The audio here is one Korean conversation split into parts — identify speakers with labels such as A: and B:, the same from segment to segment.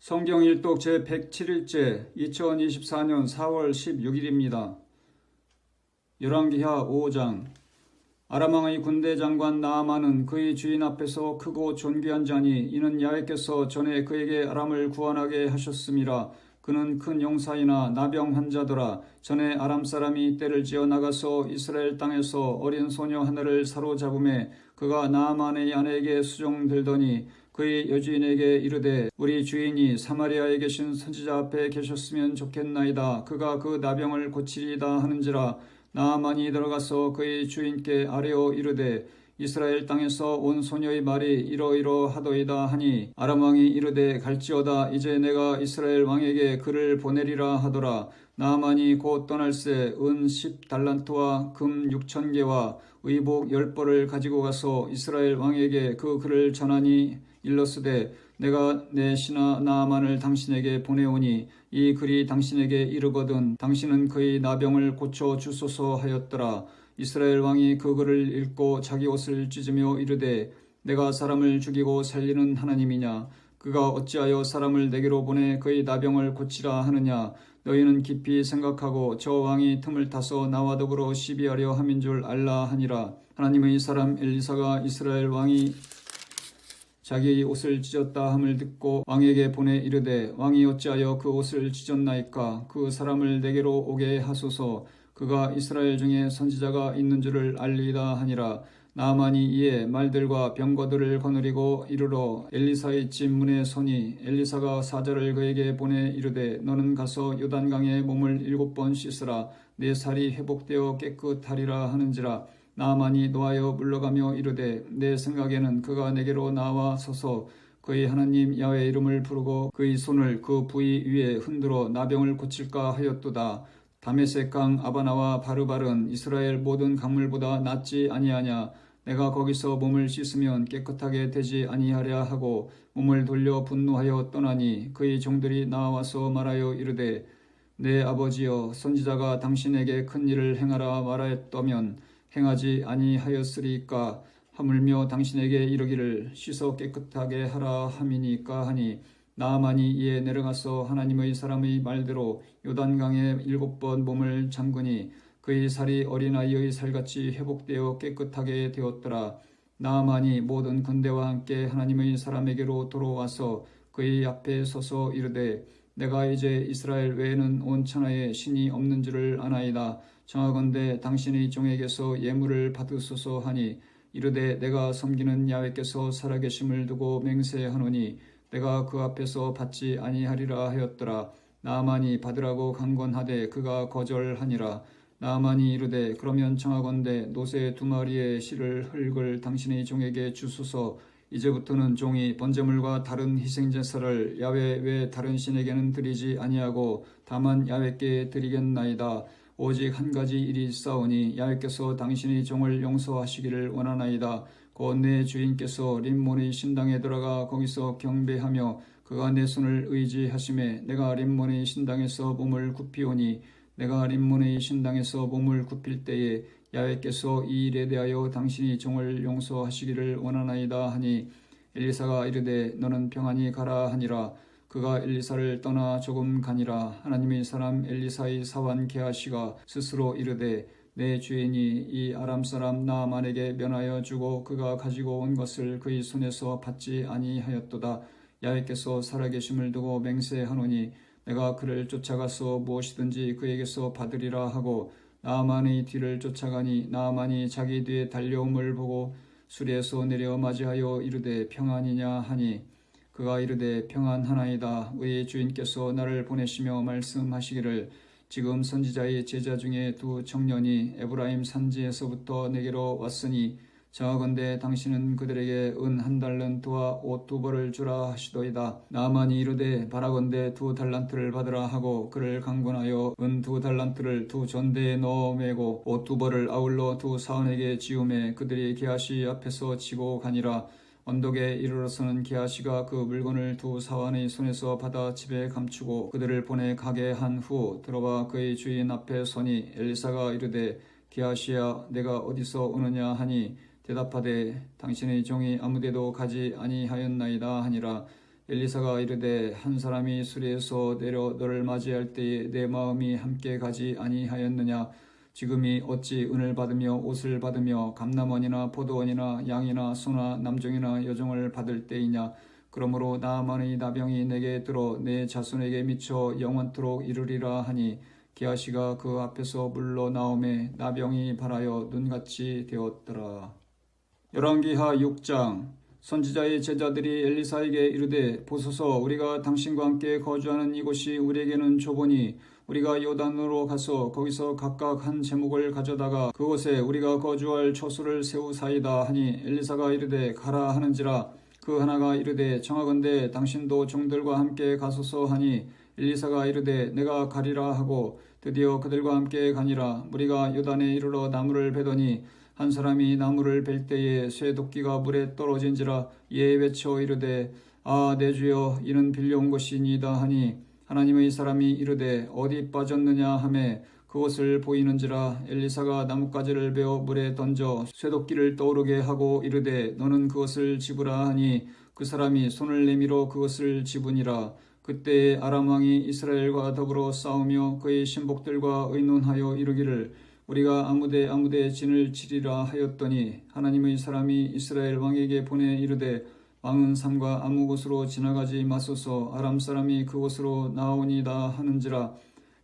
A: 성경 일독 제107일째 2024년 4월 16일입니다. 열왕기하 5장. 아람 왕의 군대 장관 나아만은 그의 주인 앞에서 크고 존귀한 자니 이는 야훼께서 전에 그에게 아람을 구원하게 하셨음이라. 그는 큰 용사이나 나병 환자더라. 전에 아람 사람이 떼를 지어 나가서 이스라엘 땅에서 어린 소녀 하나를 사로잡음에 그가 나아만의 아내에게 수종들더니 그의 여주인에게 이르되 우리 주인이 사마리아에 계신 선지자 앞에 계셨으면 좋겠나이다. 그가 그 나병을 고치리이다 하는지라. 나아만이 들어가서 그의 주인께 아뢰어 이르되 이스라엘 땅에서 온 소녀의 말이 이러이러하도이다 하니 아람 왕이 이르되 갈지어다. 이제 내가 이스라엘 왕에게 그를 보내리라 하더라. 나아만이 곧 떠날새 은 10달란트와 금 6,000개와 의복 10벌을 가지고 가서 이스라엘 왕에게 그 글을 전하니 일러스되 내가 내 신하 나아만을 당신에게 보내오니 이 글이 당신에게 이르거든 당신은 그의 나병을 고쳐 주소서 하였더라. 이스라엘 왕이 그 글을 읽고 자기 옷을 찢으며 이르되 내가 사람을 죽이고 살리는 하나님이냐. 그가 어찌하여 사람을 내게로 보내 그의 나병을 고치라 하느냐. 너희는 깊이 생각하고 저 왕이 틈을 타서 나와 더불어 시비하려 함인 줄 알라 하니라. 하나님의 사람 엘리사가 이스라엘 왕이 자기의 옷을 찢었다 함을 듣고 왕에게 보내 이르되 왕이 어찌하여 그 옷을 찢었나이까. 그 사람을 내게로 오게 하소서. 그가 이스라엘 중에 선지자가 있는 줄을 알리이다 하니라. 나아만이 이에 말들과 병거들을 거느리고 이르러 엘리사의 집 문에 서니 엘리사가 사자를 그에게 보내 이르되 너는 가서 요단강에 몸을 7번 씻으라. 내 살이 회복되어 깨끗하리라 하는지라. 나아만이 노하여 물러가며 이르되 내 생각에는 그가 내게로 나와 서서 그의 하나님 야훼 이름을 부르고 그의 손을 그 부위 위에 흔들어 나병을 고칠까 하였도다. 다메섹 강 아바나와 바르발은 이스라엘 모든 강물보다 낫지 아니하냐. 내가 거기서 몸을 씻으면 깨끗하게 되지 아니하랴 하고 몸을 돌려 분노하여 떠나니 그의 종들이 나와서 말하여 이르되 내 아버지여 선지자가 당신에게 큰 일을 행하라 말하였다면 행하지 아니하였으리까. 하물며 당신에게 이르기를 씻어 깨끗하게 하라 함이니까 하니 나아만이 이에 내려가서 하나님의 사람의 말대로 요단강에 7번 몸을 잠그니 그의 살이 어린아이의 살같이 회복되어 깨끗하게 되었더라. 나아만이 모든 군대와 함께 하나님의 사람에게로 돌아와서 그의 앞에 서서 이르되 내가 이제 이스라엘 외에는 온 천하에 신이 없는 줄을 아나이다. 청하건대 당신의 종에게서 예물을 받으소서 하니 이르되 내가 섬기는 야훼께서 살아계심을 두고 맹세하노니 내가 그 앞에서 받지 아니하리라 하였더라. 나아만이 받으라고 강권하되 그가 거절하니라. 나아만이 이르되 그러면 청하건대 노새 2마리의 실을 흙을 당신의 종에게 주소서. 이제부터는 종이 번제물과 다른 희생제사를 야훼 외 다른 신에게는 드리지 아니하고 다만 야훼께 드리겠나이다. 오직 한 가지 일이 있사오니 야훼께서 당신의 종을 용서하시기를 원하나이다. 곧 내 주인께서 림몬의 신당에 들어가 거기서 경배하며 그가 내 손을 의지하심에 내가 림몬의 신당에서 몸을 굽히오니 내가 림몬의 신당에서 몸을 굽힐 때에 야훼께서 이 일에 대하여 당신이 종을 용서하시기를 원하나이다 하니 엘리사가 이르되 너는 평안히 가라 하니라. 그가 엘리사를 떠나 조금 가니라. 하나님의 사람 엘리사의 사환 게하시가 스스로 이르되 내 주인이 이 아람 사람 나아만에게 면하여 주고 그가 가지고 온 것을 그의 손에서 받지 아니하였도다. 야훼께서 살아계심을 두고 맹세하노니 내가 그를 쫓아가서 무엇이든지 그에게서 받으리라 하고 나아만의 뒤를 쫓아가니 나아만이 자기 뒤에 달려옴을 보고 수리에서 내려 맞이하여 이르되 평안이냐 하니 그가 이르되 평안하나이다. 우리 주인께서 나를 보내시며 말씀하시기를 지금 선지자의 제자 중에 2 청년이 에브라임 산지에서부터 내게로 왔으니 정하건대 당신은 그들에게 은 1달란트와 옷 2벌을 주라 하시도이다. 나아만이 이르되 바라건대 2달란트를 받으라 하고 그를 강권하여 은 2달란트를 2 전대에 넣어 매고 옷 2벌을 아울러 2 사원에게 지우매 그들이 게하시 앞에서 치고 가니라. 언덕에 이르러서는 게하시가 그 물건을 2 사환의 손에서 받아 집에 감추고 그들을 보내 가게 한 후 들어와 그의 주인 앞에 서니 엘리사가 이르되 게하시야 내가 어디서 오느냐 하니 대답하되 당신의 종이 아무데도 가지 아니하였나이다 하니라. 엘리사가 이르되 한 사람이 수리에서 내려 너를 맞이할 때에 내 마음이 함께 가지 아니하였느냐. 지금이 어찌 은을 받으며 옷을 받으며 감람원이나 포도원이나 양이나 소나 남종이나 여종을 받을 때이냐. 그러므로 나아만의 나병이 내게 들어 내 자손에게 미쳐 영원토록 이르리라 하니 게하시가 그 앞에서 물러나오매 나병이 발하여 눈같이 되었더라. 열왕기하 6장. 선지자의 제자들이 엘리사에게 이르되 보소서 우리가 당신과 함께 거주하는 이곳이 우리에게는 좁으니 우리가 요단으로 가서 거기서 각각 한 제목을 가져다가 그곳에 우리가 거주할 처소를 세우사이다 하니 엘리사가 이르되 가라 하는지라. 그 하나가 이르되 청하건대 당신도 종들과 함께 가소서 하니 엘리사가 이르되 내가 가리라 하고 드디어 그들과 함께 가니라. 무리가 요단에 이르러 나무를 베더니 한 사람이 나무를 벨 때에 쇠도끼가 물에 떨어진지라. 이에 외쳐 이르되 아 내 주여 이는 빌려온 것이니이다 하니 하나님의 사람이 이르되 어디 빠졌느냐 하매 그것을 보이는지라. 엘리사가 나뭇가지를 베어 물에 던져 쇠도끼를 떠오르게 하고 이르되 너는 그것을 집으라 하니 그 사람이 손을 내밀어 그것을 집으니라. 그때에 아람 왕이 이스라엘과 더불어 싸우며 그의 신복들과 의논하여 이르기를 우리가 아무데 진을 치리라 하였더니 하나님의 사람이 이스라엘 왕에게 보내 이르되 왕은 삼가 아무 곳으로 지나가지 마소서 아람 사람이 그곳으로 나오니다 하는지라.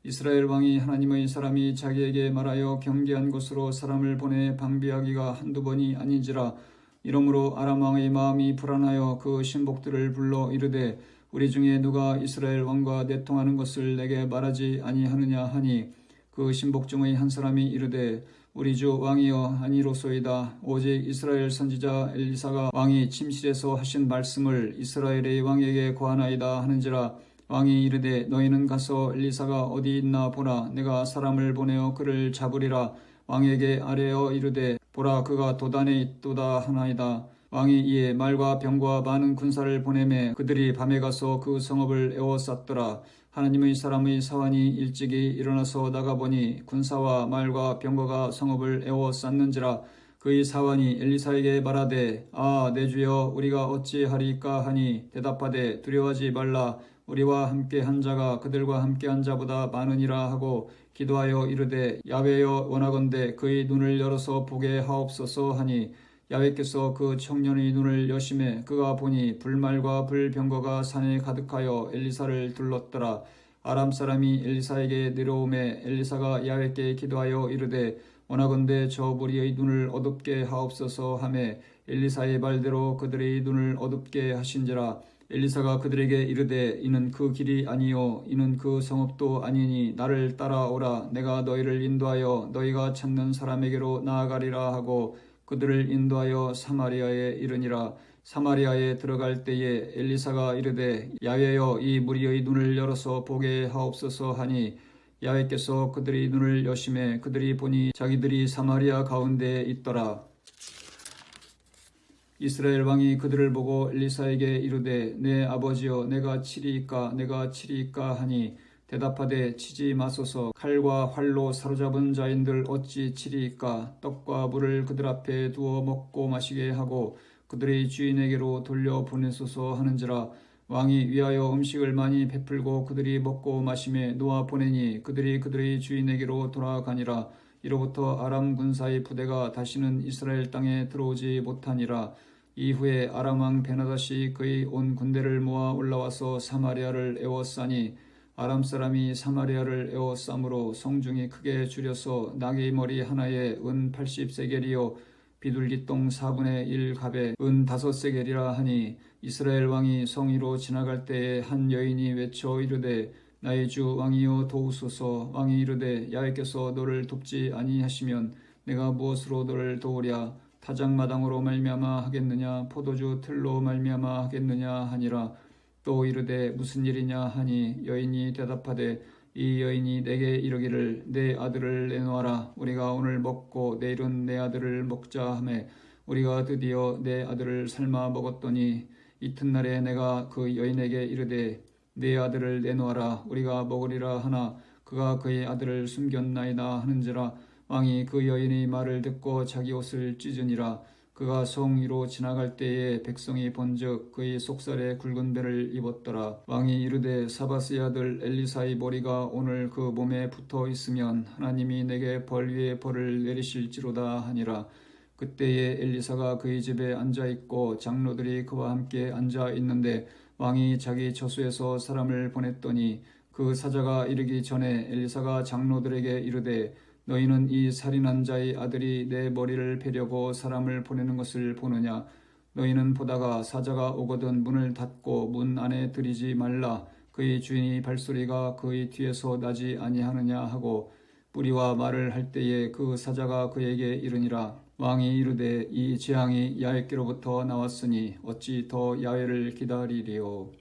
A: 이스라엘 왕이 하나님의 사람이 자기에게 말하여 경계한 곳으로 사람을 보내 방비하기가 한두 번이 아닌지라. 이러므로 아람 왕의 마음이 불안하여 그 신복들을 불러 이르되 우리 중에 누가 이스라엘 왕과 내통하는 것을 내게 말하지 아니하느냐 하니 그 신복 중의 한 사람이 이르되 우리 주 왕이여 아니로소이다. 오직 이스라엘 선지자 엘리사가 왕이 침실에서 하신 말씀을 이스라엘의 왕에게 고하나이다 하는지라. 왕이 이르되 너희는 가서 엘리사가 어디 있나 보라. 내가 사람을 보내어 그를 잡으리라. 왕에게 아뢰어 이르되 보라 그가 도단에 있도다 하나이다. 왕이 이에 말과 병과 많은 군사를 보내매 그들이 밤에 가서 그 성읍을 에워쌌더라. 하나님의 사람의 사환이 일찍이 일어나서 나가보니 군사와 말과 병거가 성읍을 에워쌌는지라. 그의 사환이 엘리사에게 말하되 아 내 주여 우리가 어찌하리까 하니 대답하되 두려워하지 말라. 우리와 함께 한 자가 그들과 함께 한 자보다 많으니라 하고 기도하여 이르되 야훼여 원하건대 그의 눈을 열어서 보게 하옵소서 하니 야훼께서 그 청년의 눈을 여심해 그가 보니 불말과 불병거가 산에 가득하여 엘리사를 둘렀더라. 아람 사람이 엘리사에게 내려오매 엘리사가 야훼께 기도하여 이르되 원하건대 저 무리의 눈을 어둡게 하옵소서 하매 엘리사의 말대로 그들의 눈을 어둡게 하신지라. 엘리사가 그들에게 이르되 이는 그 길이 아니요 이는 그 성읍도 아니니 나를 따라오라. 내가 너희를 인도하여 너희가 찾는 사람에게로 나아가리라 하고 그들을 인도하여 사마리아에 이르니라. 사마리아에 들어갈 때에 엘리사가 이르되 야훼여 이 무리의 눈을 열어서 보게 하옵소서 하니 야훼께서 그들의 눈을 여심해 그들이 보니 자기들이 사마리아 가운데에 있더라. 이스라엘 왕이 그들을 보고 엘리사에게 이르되 내 아버지여 내가 치리이까 하니 대답하되 치지 마소서. 칼과 활로 사로잡은 자인들 어찌 치리이까. 떡과 물을 그들 앞에 두어 먹고 마시게 하고 그들의 주인에게로 돌려 보내소서 하는지라. 왕이 위하여 음식을 많이 베풀고 그들이 먹고 마심에 놓아 보내니 그들이 그들의 주인에게로 돌아가니라. 이로부터 아람 군사의 부대가 다시는 이스라엘 땅에 들어오지 못하니라. 이후에 아람 왕 베나다시 그의 온 군대를 모아 올라와서 사마리아를 에워싸니 아람 사람이 사마리아를 에워싸므로 성중이 크게 줄여서 나귀 머리 하나에 은 80세겔이요 비둘기똥 4분의 1 갑에 은 5세겔이라 하니 이스라엘 왕이 성위로 지나갈 때에 한 여인이 외쳐 이르되 나의 주 왕이여 도우소서. 왕이 이르되 야훼께서 너를 돕지 아니하시면 내가 무엇으로 너를 도우랴. 타작마당으로 말미암아 하겠느냐 포도주 틀로 말미암아 하겠느냐 하니라. 또 이르되 무슨 일이냐 하니 여인이 대답하되 이 여인이 내게 이르기를 내 아들을 내놓아라. 우리가 오늘 먹고 내일은 내 아들을 먹자 하매 우리가 드디어 내 아들을 삶아 먹었더니 이튿날에 내가 그 여인에게 이르되 내 아들을 내놓아라. 우리가 먹으리라 하나 그가 그의 아들을 숨겼나이다 하는지라. 왕이 그 여인의 말을 듣고 자기 옷을 찢으니라. 그가 성 위로 지나갈 때에 백성이 본즉 그의 속살에 굵은 배를 입었더라. 왕이 이르되 사바스의 아들 엘리사의 머리가 오늘 그 몸에 붙어 있으면 하나님이 내게 벌 위에 벌을 내리실지로다 하니라. 그때에 엘리사가 그의 집에 앉아 있고 장로들이 그와 함께 앉아 있는데 왕이 자기 처소에서 사람을 보냈더니 그 사자가 이르기 전에 엘리사가 장로들에게 이르되 너희는 이 살인한 자의 아들이 내 머리를 베려고 사람을 보내는 것을 보느냐? 너희는 보다가 사자가 오거든 문을 닫고 문 안에 들이지 말라. 그의 주인이 발소리가 그의 뒤에서 나지 아니하느냐 하고 뿌리와 말을 할 때에 그 사자가 그에게 이르니라. 왕이 이르되 이 재앙이 야훼께로부터 나왔으니 어찌 더 야훼를 기다리리요.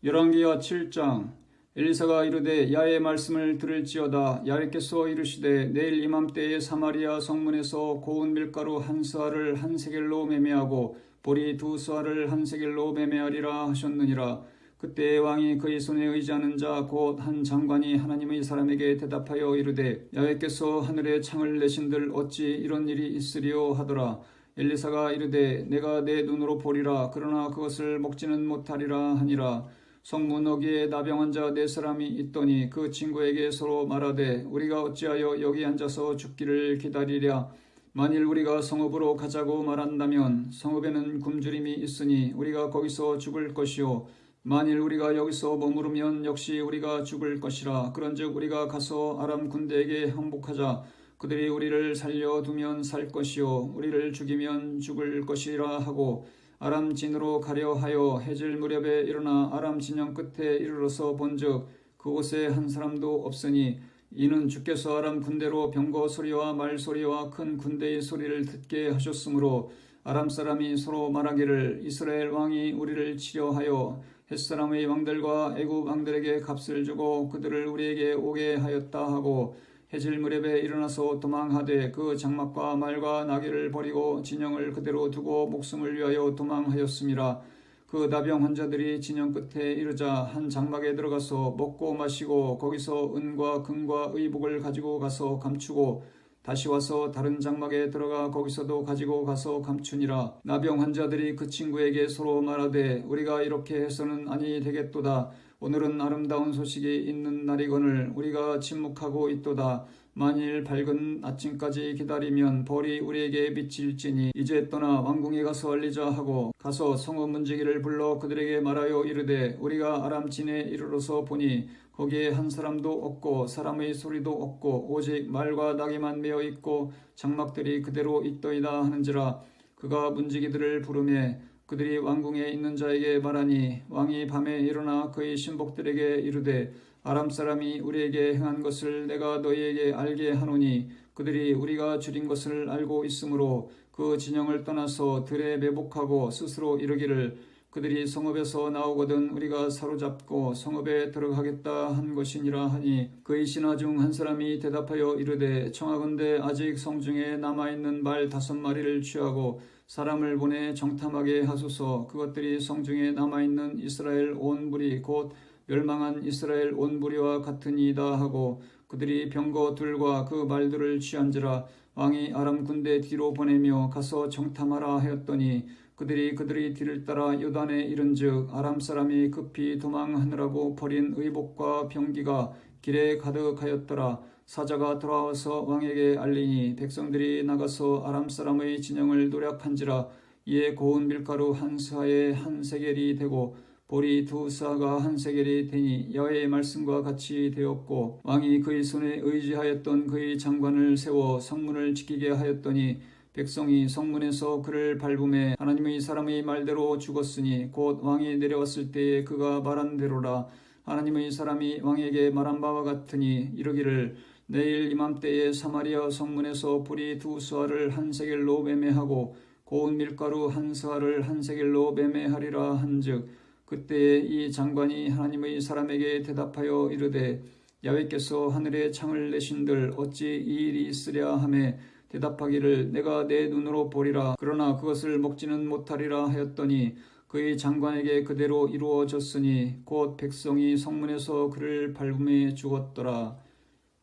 A: 열왕기하 7장. 엘리사가 이르되 야훼의 말씀을 들을지어다. 야훼께서 이르시되 내일 이맘때에 사마리아 성문에서 고운 밀가루 한 스아를 한 세겔로 매매하고 보리 두 스아를 한 세겔로 매매하리라 하셨느니라. 그때 왕이 그의 손에 의지하는 자 곧 한 장관이 하나님의 사람에게 대답하여 이르되 야훼께서 하늘에 창을 내신들 어찌 이런 일이 있으리요 하더라. 엘리사가 이르되 내가 내 눈으로 보리라. 그러나 그것을 먹지는 못하리라 하니라. 성문 어귀에 나병한 자 4사람이 있더니 그 친구에게 서로 말하되 우리가 어찌하여 여기 앉아서 죽기를 기다리랴. 만일 우리가 성읍으로 가자고 말한다면 성읍에는 굶주림이 있으니 우리가 거기서 죽을 것이요 만일 우리가 여기서 머무르면 역시 우리가 죽을 것이라. 그런즉 우리가 가서 아람 군대에게 항복하자. 그들이 우리를 살려두면 살 것이요 우리를 죽이면 죽을 것이라 하고 아람 진으로 가려 하여 해질 무렵에 일어나 아람 진영 끝에 이르러서 본즉 그곳에 한 사람도 없으니 이는 주께서 아람 군대로 병거 소리와 말 소리와 큰 군대의 소리를 듣게 하셨으므로 아람 사람이 서로 말하기를 이스라엘 왕이 우리를 치려하여 햇사람의 왕들과 애굽 왕들에게 값을 주고 그들을 우리에게 오게 하였다 하고 해질 무렵에 일어나서 도망하되 그 장막과 말과 나귀를 버리고 진영을 그대로 두고 목숨을 위하여 도망하였음이라. 그 나병 환자들이 진영 끝에 이르자 한 장막에 들어가서 먹고 마시고 거기서 은과 금과 의복을 가지고 가서 감추고 다시 와서 다른 장막에 들어가 거기서도 가지고 가서 감추니라. 나병 환자들이 그 친구에게 서로 말하되 우리가 이렇게 해서는 아니 되겠도다. 오늘은 아름다운 소식이 있는 날이거늘 우리가 침묵하고 있도다. 만일 밝은 아침까지 기다리면 벌이 우리에게 미칠지니 이제 떠나 왕궁에 가서 알리자 하고 가서 성읍 문지기를 불러 그들에게 말하여 이르되 우리가 아람 진에 이르러서 보니 거기에 한 사람도 없고 사람의 소리도 없고 오직 말과 나귀만 메어 있고 장막들이 그대로 있더이다 하는지라. 그가 문지기들을 부르매 그들이 왕궁에 있는 자에게 말하니 왕이 밤에 일어나 그의 신복들에게 이르되 아람 사람이 우리에게 행한 것을 내가 너희에게 알게 하노니 그들이 우리가 줄인 것을 알고 있으므로 그 진영을 떠나서 들에 매복하고 스스로 이르기를 그들이 성읍에서 나오거든 우리가 사로잡고 성읍에 들어가겠다 한 것이니라 하니 그의 신하 중 한 사람이 대답하여 이르되 청하건대 아직 성중에 남아있는 말 5마리를 취하고 사람을 보내 정탐하게 하소서. 그것들이 성중에 남아있는 이스라엘 온 무리 곧 멸망한 이스라엘 온 무리와 같으니이다 하고 그들이 병거 둘과 그 말들을 취한지라. 왕이 아람 군대 뒤로 보내며 가서 정탐하라 하였더니 그들이 뒤를 따라 요단에 이른즉 아람 사람이 급히 도망하느라고 버린 의복과 병기가 길에 가득하였더라. 사자가 돌아와서 왕에게 알리니 백성들이 나가서 아람 사람의 진영을 노략한지라. 이에 고운 밀가루 한 스아에 한 세겔이 되고 보리 2스아가 한 세겔이 되니 야훼의 말씀과 같이 되었고 왕이 그의 손에 의지하였던 그의 장관을 세워 성문을 지키게 하였더니 백성이 성문에서 그를 밟음에 하나님의 사람의 말대로 죽었으니 곧 왕이 내려왔을 때에 그가 말한 대로라. 하나님의 사람이 왕에게 말한 바와 같으니 이르기를 내일 이맘때에 사마리아 성문에서 보리 2스아를 한 세겔로 매매하고 고운 밀가루 한 스아를 한 세겔로 매매하리라 한즉 그때에 이 장관이 하나님의 사람에게 대답하여 이르되 야훼께서 하늘에 창을 내신들 어찌 이 일이 있으랴 하매 대답하기를 내가 내 눈으로 보리라. 그러나 그것을 먹지는 못하리라 하였더니 그의 장관에게 그대로 이루어졌으니 곧 백성이 성문에서 그를 밟음에 죽었더라.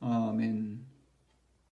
A: 아멘.